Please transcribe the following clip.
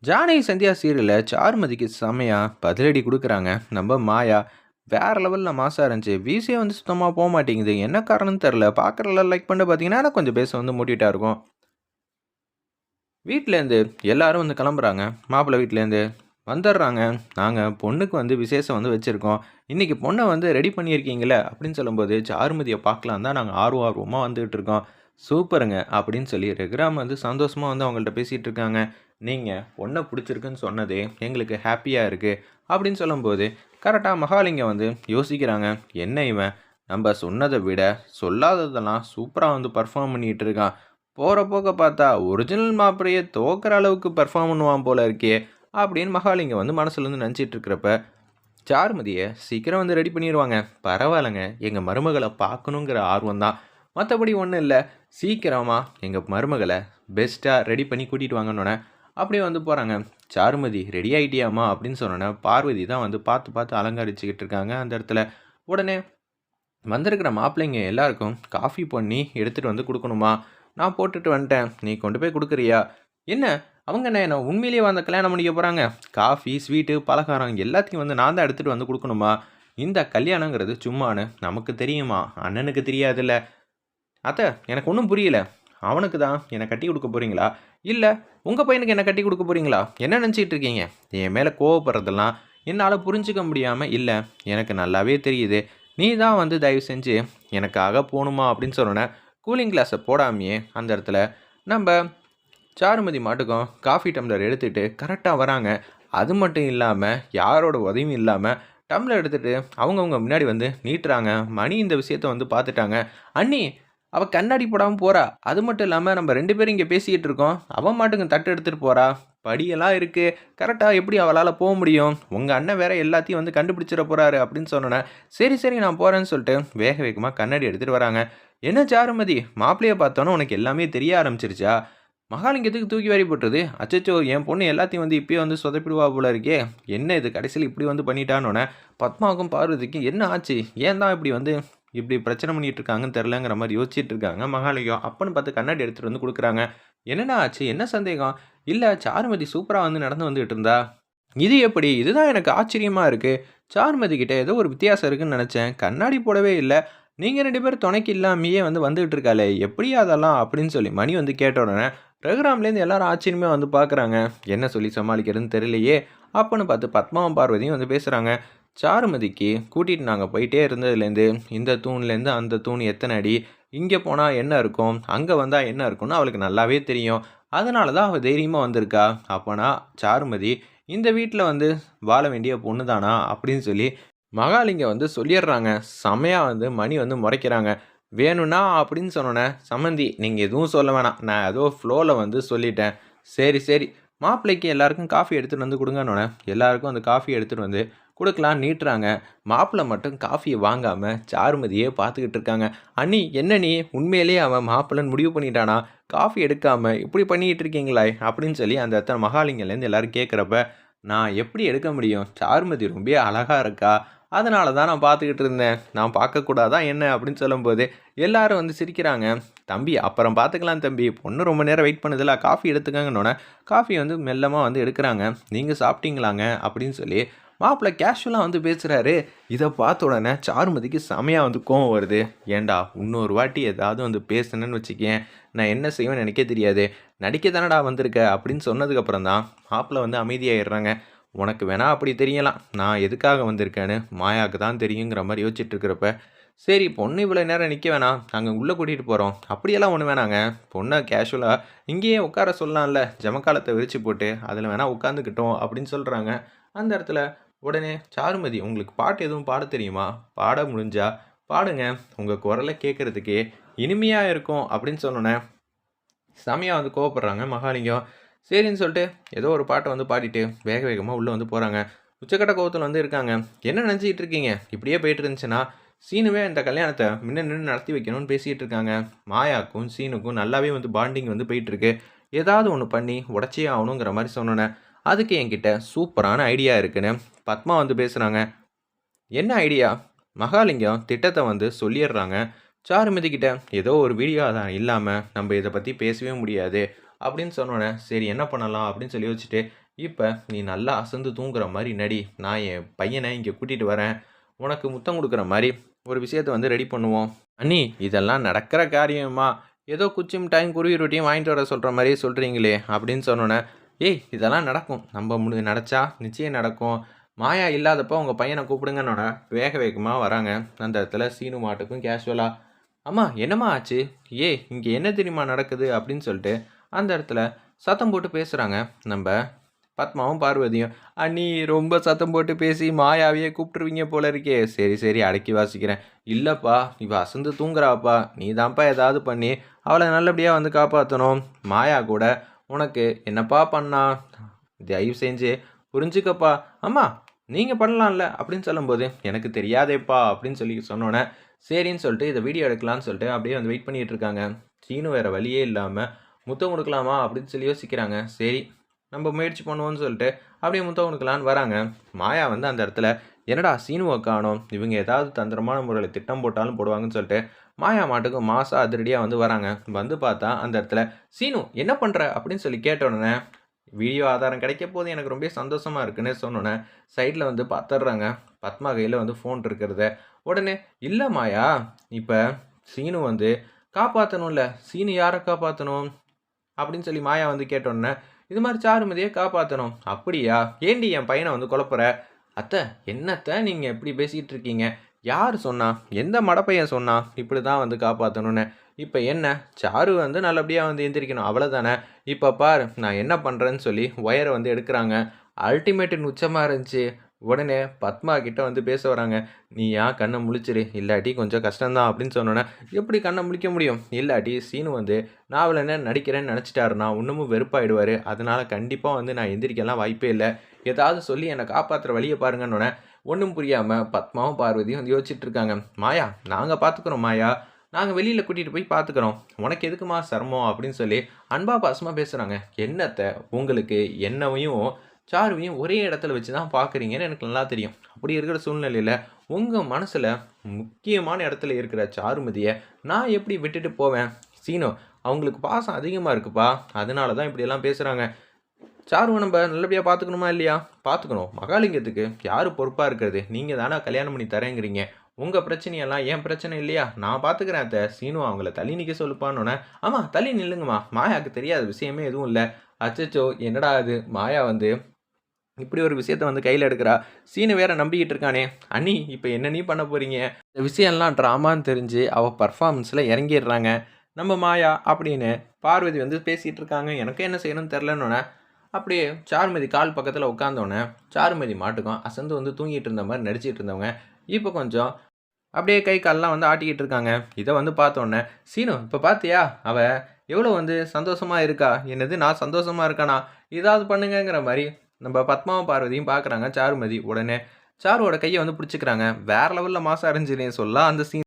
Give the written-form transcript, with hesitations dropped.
ஜானகி சந்தியா சீரியலில் சாருமதிக்கு செமையா பதிலடி கொடுக்குறாங்க நம்ம மாயா. வேற லெவலில் மாசா இருந்துச்சு. வீசே வந்து சுத்தமாக போக மாட்டேங்குது. என்ன காரணம்னு தெரில. பார்க்குறல லைக் பண்ணி பார்த்தீங்கன்னா எனக்கு கொஞ்சம் பேச வந்து மூட்டிகிட்டா இருக்கும். வீட்டிலேருந்து எல்லாரும் வந்து கிளம்புறாங்க. மாப்பிள்ளை வீட்டிலேருந்து வந்துடுறாங்க. நாங்கள் பொண்ணுக்கு வந்து விசேஷம் வந்து வச்சுருக்கோம். இன்றைக்கி பொண்ணை வந்து ரெடி பண்ணியிருக்கீங்களே அப்படின்னு சொல்லும்போது சாருமதியை பார்க்கலாம் தான் நாங்கள் ஆர்வமாக வந்துகிட்டு இருக்கோம். சூப்பருங்க அப்படின்னு சொல்லி ரகுராம் வந்து சந்தோஷமாக வந்து அவங்கள்ட்ட பேசிகிட்டு இருக்காங்க. நீங்கள் பொண்ணை பிடிச்சிருக்குன்னு சொன்னதே எங்களுக்கு ஹாப்பியாக இருக்குது அப்படின்னு சொல்லும்போது கரெக்டாக மகாலிங்கம் வந்து யோசிக்கிறாங்க. என்ன இவன் நம்ம சொன்னதை விட சொல்லாததெல்லாம் சூப்பராக வந்து பர்ஃபார்ம் பண்ணிகிட்டு இருக்கான். போகிற போக்க பார்த்தா ஒரிஜினல் மாப்பிளையே தோக்கிற அளவுக்கு பர்ஃபார்ம் பண்ணுவான் போல இருக்கே அப்படின்னு மகாலிங்கம் வந்து மனசுலேருந்து நினச்சிட்டு இருக்கிறப்ப சாருமதியை சீக்கிரம் வந்து ரெடி பண்ணிடுவாங்க. பரவாயில்லைங்க, எங்கள் மருமகளை பார்க்கணுங்கிற ஆர்வம் தான், மற்றபடி ஒன்றும் இல்லை. சீக்கிரமாக எங்கள் மருமகளை பெஸ்ட்டாக ரெடி பண்ணி கூட்டிகிட்டு வாங்கன்னொன்னே அப்படியே வந்து போகிறாங்க. சாருமதி ரெடி ஆகிட்டியாமா அப்படின்னு சொன்னோன்னே பார்வதி தான் வந்து பார்த்து பார்த்து அலங்கரிச்சுக்கிட்டு இருக்காங்க அந்த இடத்துல. உடனே வந்திருக்கிற மாப்பிள்ளைங்க எல்லாருக்கும் காஃபி பண்ணி எடுத்துகிட்டு வந்து கொடுக்கணுமா? நான் போட்டுட்டு வந்துட்டேன், நீ கொண்டு போய் கொடுக்குறியா? என்ன அவங்க என்ன உண்மையிலேயே வந்து கல்யாணம் பண்ணிக்க போகிறாங்க? காஃபி ஸ்வீட்டு பலகாரம் எல்லாத்தையும் வந்து நான் தான் எடுத்துகிட்டு வந்து கொடுக்கணுமா? இந்த கல்யாணங்கிறது சும்மானு நமக்கு தெரியுமா? அண்ணனுக்கு தெரியாதுல்ல. அத்தை எனக்கு ஒன்றும் புரியல. அவனுக்கு தான் என்னை கட்டி கொடுக்க போகிறீங்களா, இல்லை உங்கள் பையனுக்கு என்ன கட்டி கொடுக்க போகிறீங்களா? என்ன நினச்சிட்டு இருக்கீங்க? என் மேலே கோவப்படுறதெல்லாம் என்னால் புரிஞ்சிக்க முடியாமல் இல்லை, எனக்கு நல்லாவே தெரியுது. நீ தான் வந்து தயவு செஞ்சு எனக்காக போகணுமா அப்படின்னு சொன்னோன்னே கூலிங் கிளாஸை போடாமையே அந்த இடத்துல நம்ம சாருமதி மாட்டுக்கும் காஃபி டம்ளர் எடுத்துகிட்டு கரெக்டாக வராங்க. அது மட்டும் இல்லாமல் யாரோட உதவியும் இல்லாமல் டம்ளர் எடுத்துகிட்டு அவங்கவுங்க முன்னாடி வந்து நீட்டுறாங்க. மணி இந்த விஷயத்தை வந்து பார்த்துட்டாங்க. அண்ணி அவள் கண்ணாடி போடாமல் போகிறா. அது மட்டும் இல்லாமல் நம்ம 2 பேரும் இங்கே பேசிக்கிட்டு இருக்கோம், அவன் மாட்டுக்கு தட்டு எடுத்துகிட்டு போகிறா. படியெல்லாம் இருக்குது, கரெக்டாக எப்படி அவளால் போக முடியும்? உங்கள் அண்ணன் வேற எல்லாத்தையும் வந்து கண்டுபிடிச்சிட போகிறாரு அப்படின்னு சொன்னோன்னே சரி சரி நான் போகிறேன்னு சொல்லிட்டு வேக வேகமாக கண்ணாடி எடுத்துகிட்டு வராங்க. என்ன சாருமதி, மாப்பிள்ளையை பார்த்தோன்னே உனக்கு எல்லாமே தெரிய ஆரம்பிச்சிருச்சா? மகாலிங்கத்துக்கு தூக்கி வாரி போட்டுருது. அச்சச்சோ, என் பொண்ணு எல்லாத்தையும் வந்து இப்பயே வந்து சொதப்பிடுவா போல இருக்கே. என்ன இது கடைசியில் இப்படி வந்து பண்ணிட்டானோன்னே பத்மாவுக்கும் பார்வதிக்கும் என்ன ஆச்சு? ஏன் தான் இப்படி வந்து இப்படி பிரச்சனை பண்ணிட்டு இருக்காங்கன்னு தெரிலங்கிற மாதிரி யோசிச்சுட்டு இருக்காங்க மகாலிங்கம். அப்பன்னு பார்த்து கண்ணாடி எடுத்துகிட்டு வந்து கொடுக்குறாங்க. என்னென்ன ஆச்சு, என்ன சந்தேகம்? இல்லை சாருமதி சூப்பராக வந்து நடந்து வந்துகிட்டு இருந்தா. இது எப்படி? இதுதான் எனக்கு ஆச்சரியமாக இருக்குது. சாருமதி கிட்ட ஏதோ ஒரு வித்தியாசம் இருக்குன்னு நினச்சேன். கண்ணாடி போடவே இல்லை. நீங்கள் 2 பேரும் துணைக்கு இல்லாமையே வந்து வந்துகிட்டு இருக்காளே, எப்படி அதெல்லாம் அப்படின்னு சொல்லி மணி வந்து கேட்ட உடனே ரகுராம்லேருந்து எல்லாரும் ஆச்சரியமே வந்து பார்க்குறாங்க. என்ன சொல்லி சமாளிக்கிறதுன்னு தெரியலையே. அப்போன்னு பார்த்து பத்மாவும் பார்வதியும் வந்து பேசுகிறாங்க. சாருமதிக்கு கூட்டிகிட்டு நாங்கள் போயிட்டே இருந்ததுலேருந்து இந்த தூண்லேருந்து அந்த தூண் எத்தனை அடி, இங்கே போனால் என்ன இருக்கும், அங்கே வந்தால் என்ன இருக்கும்னு அவளுக்கு நல்லாவே தெரியும். அதனால தான் அவள் தைரியமாக வந்திருக்கா. அப்போனா சாருமதி இந்த வீட்டில் வந்து வாழ வேண்டிய பொண்ணு தானா அப்படின்னு சொல்லி மகாலிங்கம் வந்து சொல்லிடுறாங்க. செமையாக வந்து மணி வந்து முறைக்கிறாங்க. வேணும்னா அப்படின்னு சொன்னோன்னே சம்மந்தி நீங்கள் எதுவும் சொல்ல வேணாம், நான் ஏதோ ஃப்ளோவில் வந்து சொல்லிட்டேன். சரி சரி, மாப்பிள்ளைக்கு எல்லாருக்கும் காஃபி எடுத்துகிட்டு வந்து கொடுங்கன்னொன்னே எல்லாருக்கும் அந்த காஃபி எடுத்துகிட்டு வந்து கொடுக்கலாம் நீட்டுறாங்க. மாப்பிள்ளை மட்டும் காஃபியை வாங்காமல் சாருமதியே பார்த்துக்கிட்டு இருக்காங்க. அண்ணி என்ன நீ உண்மையிலேயே அவன் மாப்பிள்ளைன்னு முடிவு பண்ணிட்டானா? காஃபி எடுக்காமல் இப்படி பண்ணிக்கிட்டு இருக்கீங்களா அப்படின்னு சொல்லி அந்த இடத்துல மகாலிங்கலேருந்து எல்லோரும் கேட்குறப்ப நான் எப்படி எடுக்க முடியும்? சாருமதி ரொம்ப அழகாக இருக்கா, அதனால தான் நான் பார்த்துக்கிட்டு இருந்தேன். நான் பார்க்கக்கூடாதா என்ன அப்படின்னு சொல்லும்போது எல்லாரும் வந்து சிரிக்கிறாங்க. தம்பி அப்புறம் பார்த்துக்கலாம் தம்பி, பொண்ணு ரொம்ப நேரம் வெயிட் பண்ணுதில்ல, காஃபி எடுத்துக்கங்கன்னொன்னே காஃபி வந்து மெல்லமாக வந்து எடுக்கிறாங்க. நீங்கள் சாப்பிட்டீங்களாங்க அப்படின்னு சொல்லி மாப்பிள்ளை கேஷுவலாக வந்து பேசுகிறாரு. இதை பார்த்த உடனே சாருமதிக்கு செமையாக வந்து கோவம் வருது. ஏண்டா இன்னொரு வாட்டி ஏதாவது வந்து பேசுனேன்னு வச்சுக்கேன், நான் என்ன செய்வேன்னு எனக்கே தெரியாது. நடிக்க தானடா வந்திருக்க அப்படின்னு சொன்னதுக்கப்புறம் தான் மாப்பிள்ளை வந்து அமைதியாகிடுறாங்க. உனக்கு வேணா அப்படி தெரியலாம், நான் எதுக்காக வந்திருக்கேன்னு மாயாவுக்கு தான் தெரியுங்கிற மாதிரி யோசிச்சுட்டு இருக்கிறப்ப சரி பொண்ணு இவ்வளோ நேரம் நிற்க வேணாம், நாங்கள் உள்ளே கூட்டிகிட்டு போகிறோம். அப்படியெல்லாம் ஒன்று வேணாங்க, பொண்ணை கேஷுவலாக இங்கேயே உட்கார சொல்லலாம்ல, ஜமக்காலத்தை விரித்து போட்டு அதில் வேணால் உட்காந்துக்கிட்டோம் அப்படின்னு சொல்கிறாங்க. அந்த இடத்துல உடனே சாருமதி உங்களுக்கு பாட்டு எதுவும் பாட தெரியுமா? பாட முடிஞ்சா பாடுங்க, உங்கள் குரலை கேட்குறதுக்கே இனிமையாக இருக்கும் அப்படின்னு சொன்னோன்னே செமையாக வந்து கோவப்படுறாங்க மகாலிங்கம். சரின்னு சொல்லிட்டு ஏதோ ஒரு பாட்டை வந்து பாடிட்டு வேக வேகமாக உள்ளே வந்து போகிறாங்க. உச்சக்கட்ட கோவத்தில் வந்து இருக்காங்க. என்ன நினச்சிக்கிட்டு இருக்கீங்க? இப்படியே போயிட்டு இருந்துச்சுன்னா சீனுவே இந்த கல்யாணத்தை முன்ன நின்று நடத்தி வைக்கணும்னு பேசிகிட்டு இருக்காங்க. மாயாவுக்கும் சீனுக்கும் நல்லாவே வந்து பாண்டிங் வந்து போயிட்டுருக்கு. ஏதாவது ஒன்று பண்ணி உடச்சே ஆகணுங்கிற மாதிரி சொன்னோன்னே அதுக்கு என்கிட்ட சூப்பரான ஐடியா இருக்குன்னு பத்மா வந்து பேசுகிறாங்க. என்ன ஐடியா? மகாலிங்கம் திட்டத்தை வந்து சொல்லிடுறாங்க. சாருமதி கிட்ட ஏதோ ஒரு வீடியோ தான் இல்லாமல் நம்ம இதை பற்றி பேசவே முடியாது, அப்படின்னு சொன்னோன்னே, சரி என்ன பண்ணலாம் அப்படின்னு சொல்லி யோசிச்சுட்டு, இப்ப நீ நல்லா அசந்து தூங்குற மாரி நடி. நான் என் பையன இங்க கூட்டிட்டு வரேன். உனக்கு முத்தம் குடுக்குற மாரி ஒரு விஷயத்த வந்து ரெடி பண்ணுவோம். அண்ணி இதெல்லாம் நடக்கிற காரியமா? ஏதோ குச்சி மிட்டாயும், குருவி ரொட்டியும் வாங்கிட்டு வர சொல்ற மாரியே சொல்றீங்களே! அப்படின்னு சொன்னோன்னே, ஏய் இதெல்லாம் நடக்கும். நம்ப நெனச்சா நிச்சயம் நடக்கும். மாயா இல்லாதப்போ உங்க பையன கூப்பிடுங்கன்னோன்னே, வேக வேகமா வராங்க. அந்த இடத்துல சீனு மாட்டுக்கும் கேஷுவலா, "அம்மா என்னம்மா ஆச்சு? ஏய் இங்க என்ன தெரியுமா நடக்குது?" அப்படின்னு சொல்லிட்டு அந்த இடத்துல சத்தம் போட்டு பேசுறாங்க. நம்ப பத்மாவும், பார்வதியும். "அண்ணி ரொம்ப சத்தம் போட்டு பேசி மாயாவையே கூப்பிட்டுருவீங்க போல இருக்கே." "சரி, சரி அடக்கி வாசிக்கிறேன்." "இல்லப்பா, இவ அசந்து தூங்குறாப்பா. நீ தான்ப்பா ஏதாவது பண்ணி அவள நல்லபடியா வந்து காப்பாத்தணும். மாயா கூட உனக்கு என்னப்பா பண்ணா? தயவு செஞ்சு புரிஞ்சுக்கப்பா." "அம்மா நீங்க பண்ணலாம்ல." அப்படின்னு சொல்லும்போது, "எனக்கு தெரியாதேப்பா." அப்படின்னு சொல்லி சொன்னோனே, சரின்னு சொல்லிட்டு இத வீடியோ எடுக்கலான்னு சொல்லிட்டு அப்படியே வந்து வெயிட் பண்ணிட்டு இருக்காங்க. சீனு வேற வழியே இல்லாம, முத்தம் குடுக்கலாமா அப்படின்னு சொல்லி யோசிக்கிறாங்க. சரி நம்ம முயற்சி பண்ணுவோம்னு சொல்லிட்டு அப்படியே முத்தம் குடுக்கலான்னு வராங்க. மாயா வந்து அந்த இடத்துல, "என்னடா சீனுவ காணோம். இவங்க ஏதாவது தந்திரமான முறையில திட்டம் போட்டாலும் போடுவாங்கன்னு" சொல்லிட்டு மாயா மாட்டுக்கு மாசா அதிரடியா வந்து வராங்க. வந்து பார்த்தா அந்த இடத்துல, "சீனு என்ன பண்ற?" அப்படின்னு சொல்லி கேட்ட உடனே, வீடியோ ஆதாரம் கிடைக்க போது எனக்கு ரொம்ப சந்தோஷமா இருக்குன்னே சொன்னோனே, சைட்ல வந்து பாத்துர்றாங்க. பத்மா கையில வந்து ஃபோன் இருக்கிறத. உடனே, "இல்ல மாயா, இப்ப சீனு வந்து காப்பாத்தணும்ல. சீனு யார காப்பாத்தணும்?" அப்படின்னு சொல்லி மாயா வந்து கேட்டோன்னே, "இது மாரி சாருமதிய காப்பாத்தணும்." "அப்படியா? ஏன்டி என் பையன வந்து குழப்புற?" "அத்த என்னத்த நீங்க இப்படி பேசிட்டு இருக்கீங்க? யாரு சொன்னா? எந்த மடப்பையன் சொன்னா? இப்படி தான் வந்து காப்பாத்தணும்னு. இப்ப என்ன? சாரு வந்து நல்லபடியா வந்து எந்திரிக்கணும் அவ்வளதானே. இப்ப பாரு நான் என்ன பண்றேன்னு சொல்லி ஒயர வந்து எடுக்குறாங்க. அல்டிமேட்டின் உச்சமா இருந்துச்சு. உடனே பத்மா கிட்ட வந்து பேச வராங்க. "நீயா கண்ண முழிச்சிரு. இல்லாட்டி கொஞ்சம் கஷ்டம் தான்." அப்படின்னு சொன்னோனே, "எப்படி கண்ண முழிக்க முடியும்? இல்லாட்டி சீனு வந்து நான் அவள நடிக்கிறேன்னு நெனச்சுட்டாருன்னா, இன்னமும் வெறுப்பாயிடுவாரு. அதனால கண்டிப்பா வந்து நான் எந்திரிக்கலாம் வாய்ப்பே இல்ல. ஏதாவது சொல்லி என்ன காப்பாத்துற வழிய பாருங்கன்னோனே." ஒண்ணும் புரியாம பத்மாவும், பார்வதியும் வந்து யோசிச்சுட்டு இருக்காங்க. "மாயா, நாங்க பாத்துக்குறோம் மாயா. நாங்க வெளியில கூட்டிட்டு போய் பாத்துக்குறோம். உனக்கு எதுக்கும்மா சிரமம்?" அப்படின்னு சொல்லி அன்பா, பாசமா பேசுறாங்க. "என்னத்த உங்களுக்கு என்னவையும், சாருவையும் ஒரே இடத்துல வச்சு தான் பாக்குறீங்கன்னு எனக்கு நல்லா தெரியும். அப்படி இருக்கிற சூழ்நிலையில, உங்க மனசுல முக்கியமான இடத்துல இருக்கிற சாருமதிய நான் எப்படி விட்டுட்டு போவேன்? சீனு, அவங்களுக்கு பாசம் அதிகமா இருக்குப்பா. அதனால தான் இப்படியெல்லாம் பேசுறாங்க. சாருவ நம்ப நல்லபடியா பார்த்துக்கணுமா இல்லையா? பார்த்துக்கணும். மகாலிங்கத்துக்கு யாரு பொறுப்பா இருக்கிறது? நீங்க தான கல்யாணம் பண்ணி தரேங்கிறீங்க. உங்க பிரச்சனையெல்லாம் என் பிரச்சனை இல்லையா? நான் பார்த்துக்கிறேன் அத்த. சீனு அவங்கள தள்ளி நிக்க சொல்லுப்பான்னோனே, "ஆமா தள்ளி நில்லுங்கம்மா. மாயாவுக்கு தெரியாத விஷயமே எதுவும் இல்ல." அச்சச்சோ! என்னடா இது? மாயா வந்து இப்படி ஒரு விஷயத்த வந்து கையில எடுக்கிறா. சீனு வேற நம்பிக்கிட்டு இருக்கானே. "அண்ணி இப்ப என்ன அண்ணி பண்ண போறீங்க?" இந்த விஷயம்லாம் ட்ராமான்னு தெரிஞ்சு அவ பெர்ஃபார்மன்ஸ்ல இறங்கிடுறாங்க. நம்ம மாயா அப்படின்னு பார்வதி வந்து பேசிட்டு இருக்காங்க. எனக்கும் என்ன செய்யணும்னு தெரிலன்னோனே, அப்படியே சாருமதி கால் பக்கத்துல உட்காந்தோனே, சாருமதி மாட்டுக்கும் அசந்து வந்து தூங்கிட்டு இருந்த மாரி நடிச்சிட்டு இருந்தவங்க, இப்ப கொஞ்சம் அப்படியே கை கால்லாம் வந்து ஆட்டிக்கிட்டு இருக்காங்க. இத வந்து பார்த்தோன்னே, "சீனு இப்ப பார்த்தியா? அவ எவ்வளோ வந்து சந்தோஷமா இருக்கா." "என்னது நான் சந்தோஷமா இருக்கனா? ஏதாவது பண்ணுங்கங்கிற" மாரி நம்ம பத்மாவும், பார்வதியும் பார்க்குறாங்க சாருமதி. உடனே சாருவோட கைய வந்து புடிச்சுக்கிறாங்க. வேற லெவல்ல மாஸா இருந்துச்சுன்னே சொல்லலாம் அந்த சீன்.